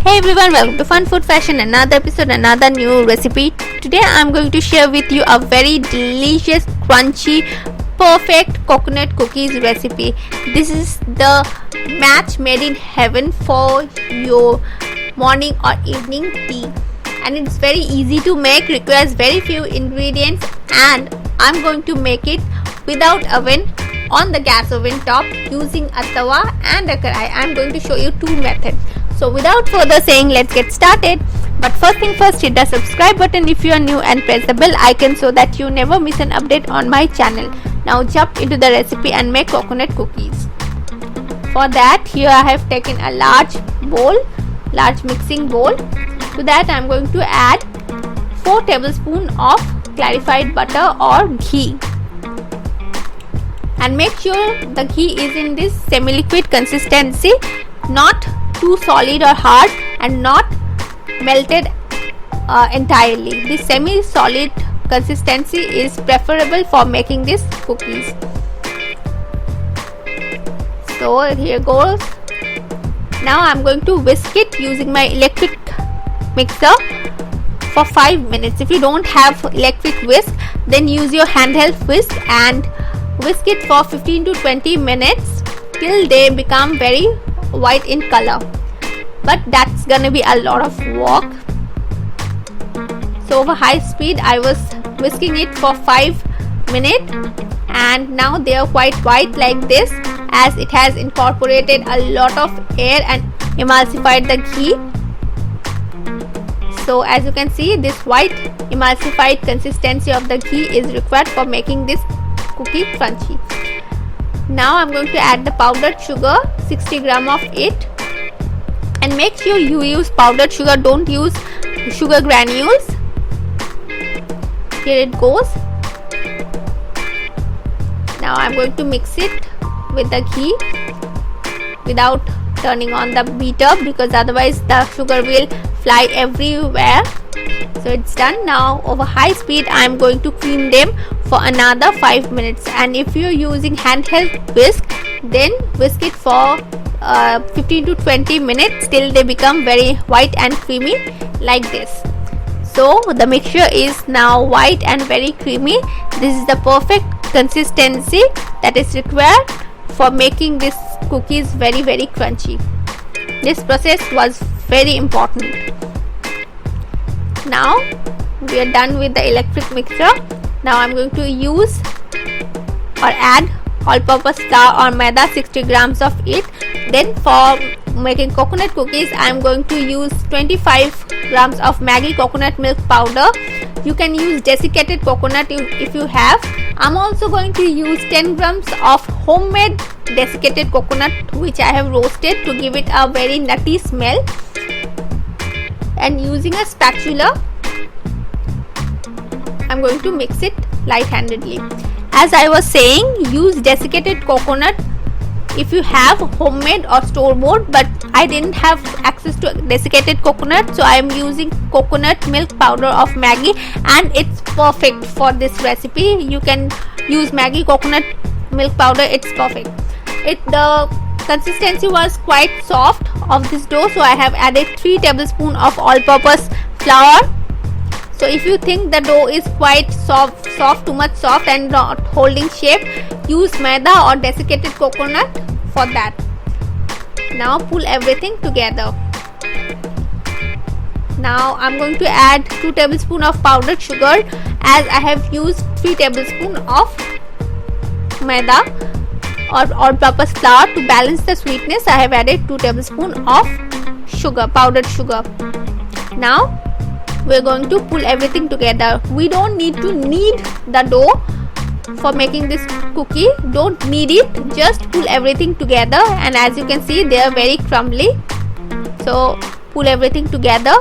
Hey everyone, welcome to Fun Food Fashion, another episode, another new recipe. Today I'm going to share with you a very delicious, crunchy, perfect coconut cookies recipe. This is the match made in heaven for your morning or evening tea. And it's very easy to make, requires very few ingredients, and I'm going to make it without oven on the gas oven top using a tawa and a karai. I'm going to show you two methods. So without further saying, let's get started. But first thing first, hit the subscribe button if you are new and press the bell icon so that you never miss an update on my channel. Now jump into the recipe and make coconut cookies. For that, here I have taken a large mixing bowl. To that I am going to add 4 tablespoons of clarified butter or ghee. And make sure the ghee is in this semi-liquid consistency, not too solid or hard and not melted entirely. This semi-solid consistency is preferable for making these cookies. So here goes. Now I am going to whisk it using my electric mixer for 5 minutes. If you don't have electric whisk, then use your handheld whisk and whisk it for 15 to 20 minutes till they become very white in color. But that's gonna be a lot of work. So over high speed I was whisking it for 5 minutes, and now they are quite white like this, as it has incorporated a lot of air and emulsified the ghee. So as you can see, this white emulsified consistency of the ghee is required for making this cookie crunchy. Now I'm going to add the powdered sugar, 60 gram of it, and make sure you use powdered sugar, don't use sugar granules. Here it goes. Now I'm going to mix it with the ghee without turning on the beater, because otherwise the sugar will fly everywhere. So it's done. Now over high speed I am going to cream them for another 5 minutes, and if you're using handheld whisk, then whisk it for 15 to 20 minutes till they become very white and creamy like this. So the mixture is now white and very creamy. This is the perfect consistency that is required for making these cookies very crunchy. This process was very important. Now we are done with the electric mixer. Now I'm going to use or add all-purpose flour or maida, 60 grams of it. Then for making coconut cookies I am going to use 25 grams of Maggi coconut milk powder. You can use desiccated coconut if you have. I'm also going to use 10 grams of homemade desiccated coconut, which I have roasted to give it a very nutty smell. And using a spatula I'm going to mix it light-handedly. As I was saying, use desiccated coconut if you have homemade or store-bought, but I didn't have access to desiccated coconut, so I am using coconut milk powder of Maggi, and it's perfect for this recipe. You can use Maggi coconut milk powder, it's perfect. The consistency was quite soft of this dough, so I have added 3 tablespoons of all-purpose flour. So if you think the dough is quite soft, too much soft and not holding shape, use maida or desiccated coconut for that. Now pull everything together. Now I'm going to add 2 tablespoons of powdered sugar, as I have used 3 tablespoons of maida or all-purpose flour. To balance the sweetness, I have added 2 tablespoons of sugar, powdered sugar. Now we're going to pull everything together. We don't need to knead the dough for making this cookie. Don't knead it, just pull everything together, and as you can see they are very crumbly. So pull everything together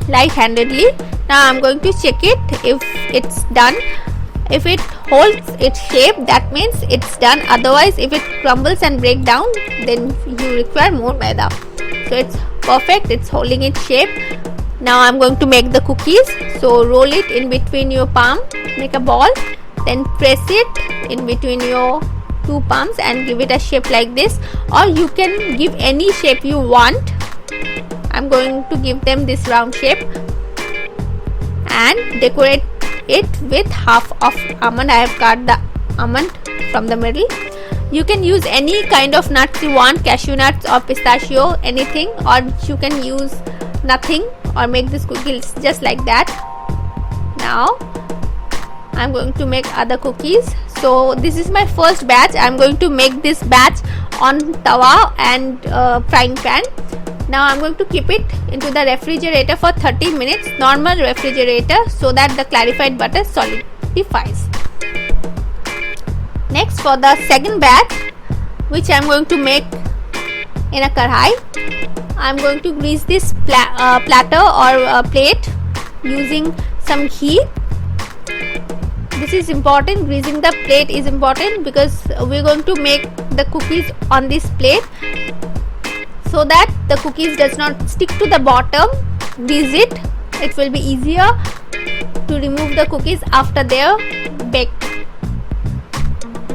light-handedly. Now I'm going to check it if it's done. If it holds its shape, that means it's done. Otherwise, if it crumbles and breaks down, then you require more maida. So it's perfect, it's holding its shape. Now I'm going to make the cookies. So roll it in between your palm, make a ball, then press it in between your 2 palms and give it a shape like this, or you can give any shape you want. I'm going to give them this round shape and decorate it with half of almond. I have cut the almond from the middle. You can use any kind of nuts you want, cashew nuts or pistachio, anything, or you can use nothing or make this cookies just like that. Now I'm going to make other cookies. So this is my first batch. I'm going to make this batch on tawa and frying pan. Now I'm going to keep it into the refrigerator for 30 minutes, normal refrigerator, so that the clarified butter solidifies. Next, for the second batch, which I'm going to make in a kadhai, I'm going to grease this platter or plate using some ghee. This is important. Greasing the plate is important because we're going to make the cookies on this plate, so that the cookies does not stick to the bottom. Grease it. It will be easier to remove the cookies after they are baked.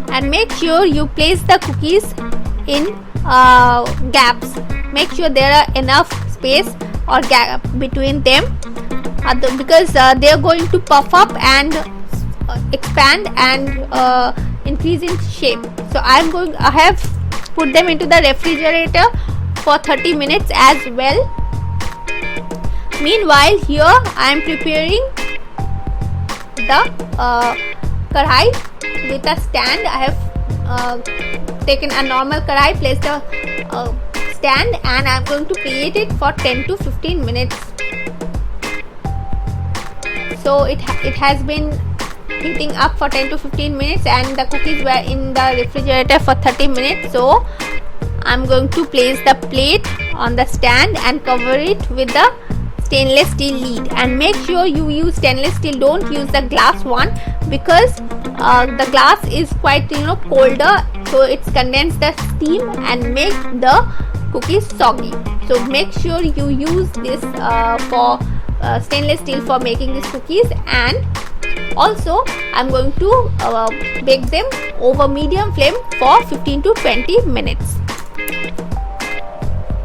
And make sure you place the cookies in gaps. Make sure there are enough space or gap between them, because they are going to puff up and expand and increase in shape. So I have put them into the refrigerator for 30 minutes as well. Meanwhile, here I am preparing the kadhai with a stand. I have taken a normal kadhai, placed a stand, and I am going to preheat it for 10 to 15 minutes. So it has been heating up for 10 to 15 minutes and the cookies were in the refrigerator for 30 minutes. So I'm going to place the plate on the stand and cover it with the stainless steel lid, and make sure you use stainless steel. Don't use the glass one, because the glass is quite colder, so it's condensed the steam and make the cookies soggy. So make sure you use this for stainless steel for making these cookies. And also I'm going to bake them over medium flame for 15 to 20 minutes.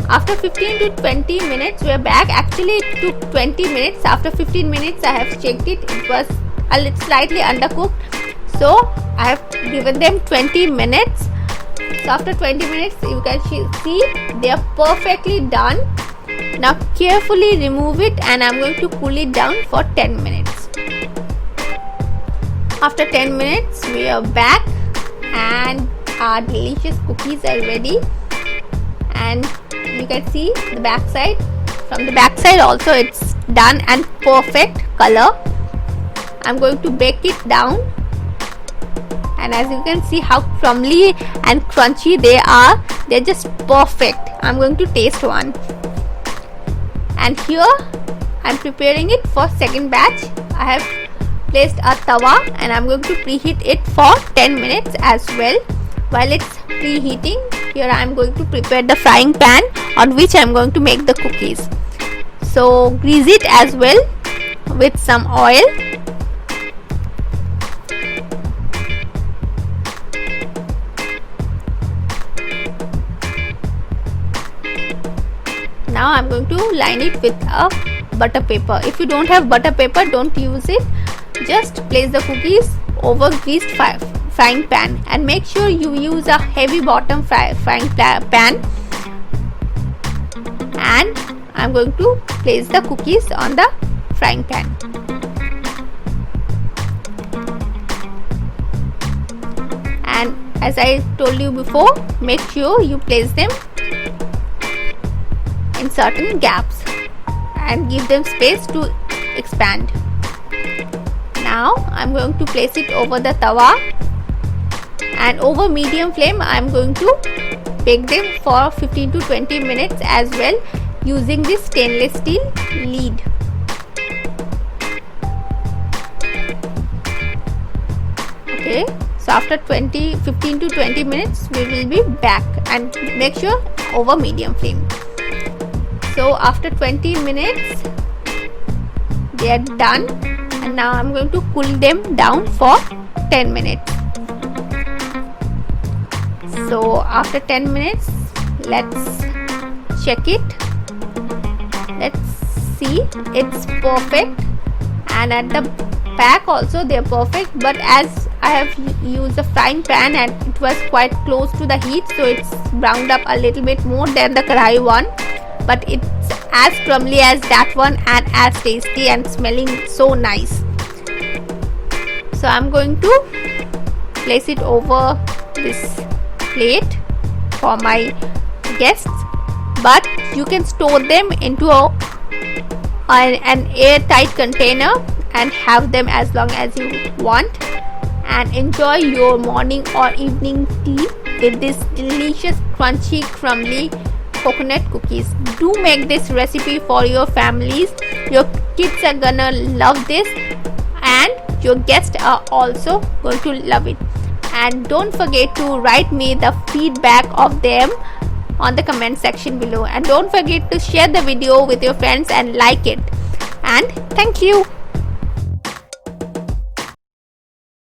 After 15 to 20 minutes we are back. Actually it took 20 minutes. After 15 minutes I have checked it. It was a little slightly undercooked, so I have given them 20 minutes. So after 20 minutes you can see they are perfectly done. Now carefully remove it and I am going to cool it down for 10 minutes. After 10 minutes we are back and our delicious cookies are ready. And you can see the back side. From the back side also it's done and perfect color. I'm going to bake it down, and as you can see how crumbly and crunchy they are, they're just perfect. I'm going to taste one. And here I'm preparing it for second batch. I have placed a tawa and I'm going to preheat it for 10 minutes as well. While it's preheating, here I am going to prepare the frying pan on which I am going to make the cookies. So grease it as well with some oil. Now I am going to line it with a butter paper. If you don't have butter paper, don't use it. Just place the cookies over greased frying pan, and make sure you use a heavy bottom frying pan. And I'm going to place the cookies on the frying pan. And as I told you before, make sure you place them in certain gaps and give them space to expand. Now I'm going to place it over the tawa, and over medium flame I'm going to bake them for 15 to 20 minutes as well using this stainless steel lid. Okay, so after 15 to 20 minutes we will be back, and make sure over medium flame. So after 20 minutes they are done, and now I'm going to cool them down for 10 minutes. So after 10 minutes let's check it. Let's see, it's perfect, and at the back also they're perfect, but as I have used a frying pan and it was quite close to the heat, so it's browned up a little bit more than the karai one, but it's as crumbly as that one and as tasty and smelling so nice. So I'm going to place it over this plate for my guests, but you can store them into an airtight container and have them as long as you want, and enjoy your morning or evening tea with this delicious crunchy crumbly coconut cookies. Do make this recipe for your families. Your kids are gonna love this and your guests are also going to love it. And don't forget to write me the feedback of them on the comment section below, and don't forget to share the video with your friends and like it. And thank you.